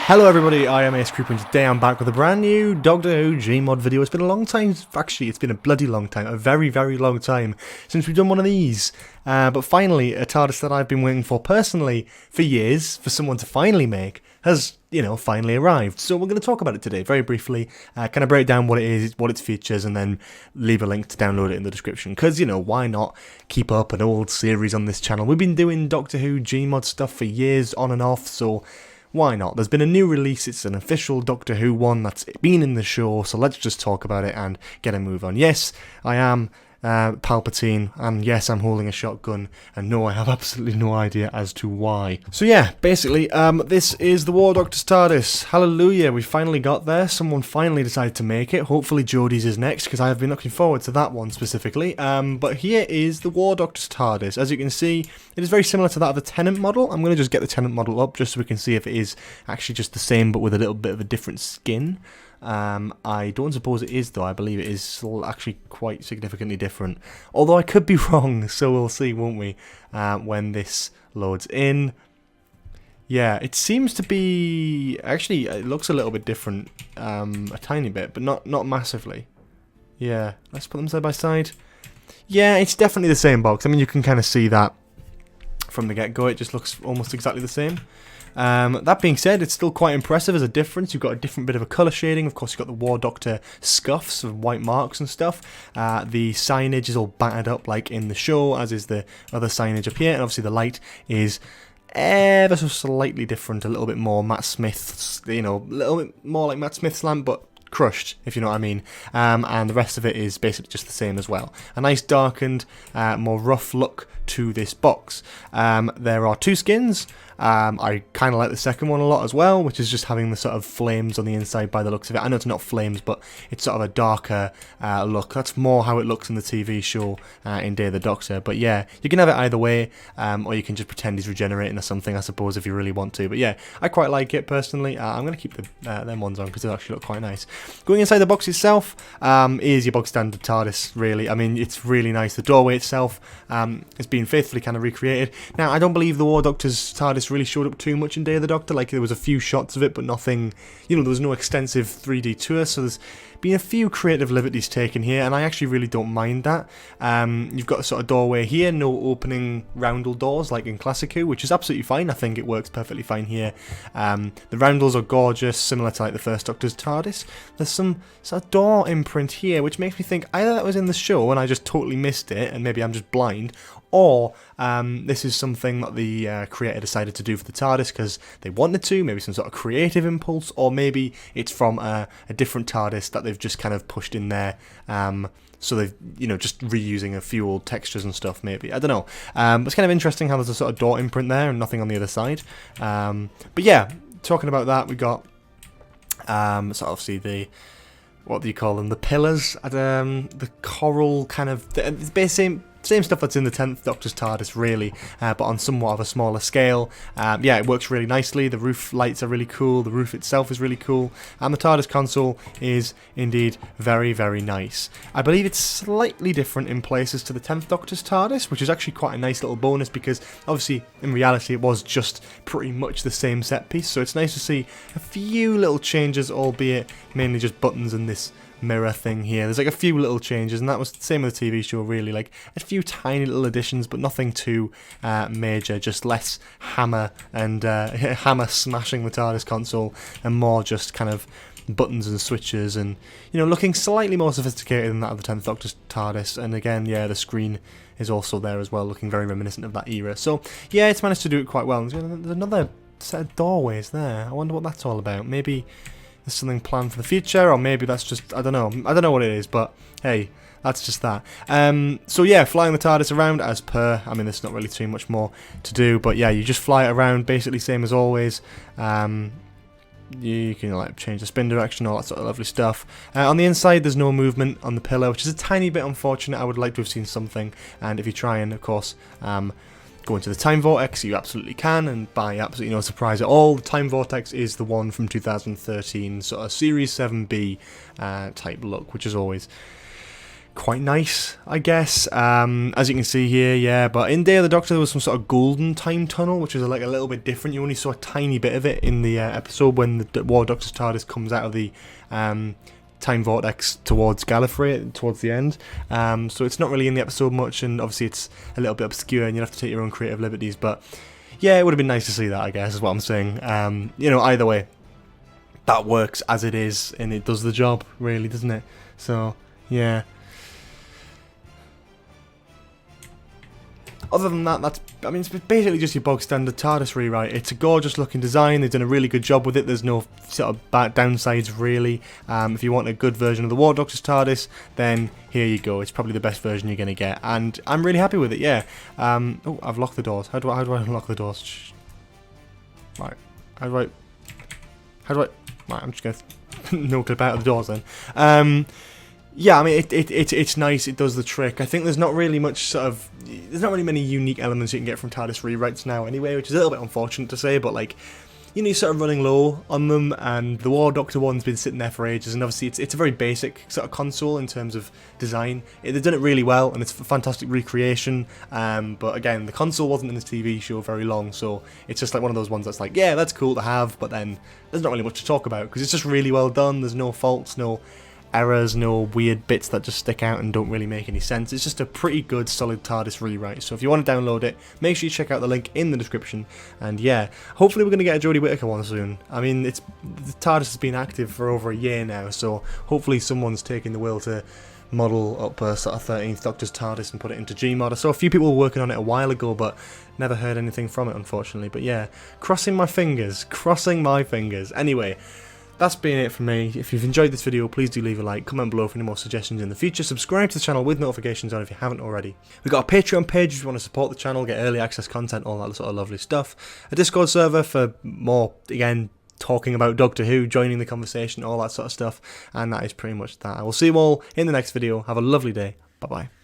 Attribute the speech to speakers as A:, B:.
A: Hello everybody, I am Hetsko, and today I'm back with a brand new Doctor Who Gmod video. It's been a long time, actually it's been a bloody long time, a very long time since we've done one of these. But finally, a TARDIS that I've been waiting for personally for years, for someone to finally make, has, finally arrived. So we're going to talk about it today, very briefly, kind of break down what it is, what its features, and then leave a link to download it in the description. Because, why not keep up an old series on this channel? We've been doing Doctor Who Gmod stuff for years, on and off, so why not? There's been a new release, it's an official Doctor Who one that's been in the show, so let's just talk about it and get a move on. Yes, I am Palpatine, and yes, I'm holding a shotgun, and no, I have absolutely no idea as to why. So yeah, basically, this is the War Doctor's TARDIS. Hallelujah, we finally got there. Someone finally decided to make it. Hopefully Jodie's is next, because I have been looking forward to that one specifically. But here is the War Doctor's TARDIS. As you can see, it is very similar to that of the Tennant model. I'm going to just get the Tennant model up, just so we can see if it is actually just the same, but with a little bit of a different skin. I don't suppose it is, though. I believe it is actually quite significantly different. Although I could be wrong, so we'll see, won't we, when this loads in. Yeah, it seems to be... Actually, it looks a little bit different, a tiny bit, but not massively. Yeah, let's put them side by side. Yeah, it's definitely the same box. I mean, you can kind of see that from the get-go. It just looks almost exactly the same. That being said, it's still quite impressive as a difference. You've got a different bit of a colour shading. Of course, you've got the War Doctor scuffs of white marks and stuff. The signage is all battered up like in the show, as is the other signage up here. And obviously the light is ever so slightly different, a little bit more Matt Smith's, a little bit more like Matt Smith's lamp, but crushed, if you know what I mean. And the rest of it is basically just the same as well. A nice darkened, more rough look to this box. There are two skins. I kind of like the second one a lot as well, which is just having the sort of flames on the inside by the looks of it. I know it's not flames, but it's sort of a darker look. That's more how it looks in the TV show in Day of the Doctor. But yeah, you can have it either way, or you can just pretend he's regenerating or something, I suppose, if you really want to. But yeah, I quite like it personally. I'm going to keep them ones on because they actually look quite nice. Going inside the box itself is your bog standard TARDIS, really. I mean, it's really nice. The doorway itself has been faithfully kind of recreated. Now, I don't believe the War Doctor's TARDIS really showed up too much in Day of the Doctor. Like, there was a few shots of it, but nothing, there was no extensive 3D tour, so there's been a few creative liberties taken here, and I actually really don't mind that. You've got a sort of doorway here, no opening roundel doors like in Classic Who, which is absolutely fine. I think it works perfectly fine here. The roundels are gorgeous, similar to like the first Doctor's TARDIS. There's some sort of door imprint here, which makes me think either that was in the show and I just totally missed it, and maybe I'm just blind, or this is something that the creator decided to do for the TARDIS because they wanted to, maybe some sort of creative impulse, or maybe it's from a different TARDIS that they've just kind of pushed in there, so they've, just reusing a few old textures and stuff, maybe. I don't know. But it's kind of interesting how there's a sort of door imprint there and nothing on the other side. But yeah, talking about that, we got, so obviously the, what do you call them, the pillars, the coral kind of, the same stuff that's in the 10th Doctor's TARDIS, really, but on somewhat of a smaller scale. Yeah, it works really nicely. The roof lights are really cool. The roof itself is really cool. And the TARDIS console is indeed very nice. I believe it's slightly different in places to the 10th Doctor's TARDIS, which is actually quite a nice little bonus because, obviously, in reality, it was just pretty much the same set piece. So it's nice to see a few little changes, albeit mainly just buttons and this mirror thing here. There's like a few little changes, and that was the same with the TV show, really. Like a few tiny little additions, but nothing too major. Just less hammer and hammer smashing the TARDIS console, and more just kind of buttons and switches, and looking slightly more sophisticated than that of the 10th Doctor's TARDIS. And again, yeah, the screen is also there as well, looking very reminiscent of that era. So yeah, it's managed to do it quite well. There's another set of doorways there. I wonder what that's all about. Maybe there's something planned for the future, or maybe that's just, I don't know what it is, but hey, that's just that. So yeah, flying the TARDIS around as per. I mean, there's not really too much more to do, but yeah, you just fly it around, basically same as always. You can like change the spin direction, all that sort of lovely stuff. On the inside, there's no movement on the pillar, which is a tiny bit unfortunate. I would like to have seen something, and if you try and, of course, go into the Time Vortex, you absolutely can, and by absolutely no surprise at all, the Time Vortex is the one from 2013, sort of Series 7B type look, which is always quite nice, I guess. As you can see here, yeah. But in Day of the Doctor, there was some sort of golden time tunnel, which is like a little bit different. You only saw a tiny bit of it in the episode when the War Doctor TARDIS comes out of the time vortex towards Gallifrey towards the end. So it's not really in the episode much, and obviously it's a little bit obscure, and you have to take your own creative liberties. But yeah, it would have been nice to see that, I guess, is what I'm saying. You know, either way, that works as it is, and it does the job, really, doesn't it? So yeah. Other than that, I mean, it's basically just your bog standard TARDIS rewrite. It's a gorgeous looking design. They've done a really good job with it. There's no sort of bad downsides, really. If you want a good version of the War Doctor's TARDIS, then here you go. It's probably the best version you're going to get, and I'm really happy with it. Yeah. Oh, I've locked the doors. How do I unlock the doors? Shh. Right. How do I? Right. I'm just gonna no clip out of the doors then. Yeah, I mean, it's nice, it does the trick. I think there's not really many unique elements you can get from TARDIS rewrites now anyway, which is a little bit unfortunate to say, but like, you know, you're sort of running low on them, and the War Doctor one's been sitting there for ages, and obviously it's a very basic sort of console in terms of design. They've done it really well, and it's a fantastic recreation, but again, the console wasn't in this TV show very long, so it's just like one of those ones that's like, yeah, that's cool to have, but then there's not really much to talk about, because it's just really well done. There's no faults, no errors, no weird bits that just stick out and don't really make any sense. It's just a pretty good solid TARDIS rewrite, so if you want to download it, make sure you check out the link in the description. And yeah, hopefully we're going to get a Jodie Whittaker one soon. I mean, the TARDIS has been active for over a year now, so hopefully someone's taking the will to model up a sort of 13th Doctor's TARDIS and put it into Gmod. I saw a few people working on it a while ago, but never heard anything from it, unfortunately. But yeah, crossing my fingers. Anyway, that's been it from me. If you've enjoyed this video, please do leave a like, comment below for any more suggestions in the future, subscribe to the channel with notifications on if you haven't already. We've got a Patreon page if you want to support the channel, get early access content, all that sort of lovely stuff. A Discord server for more, again, talking about Doctor Who, joining the conversation, all that sort of stuff. And that is pretty much that. I will see you all in the next video. Have a lovely day. Bye-bye.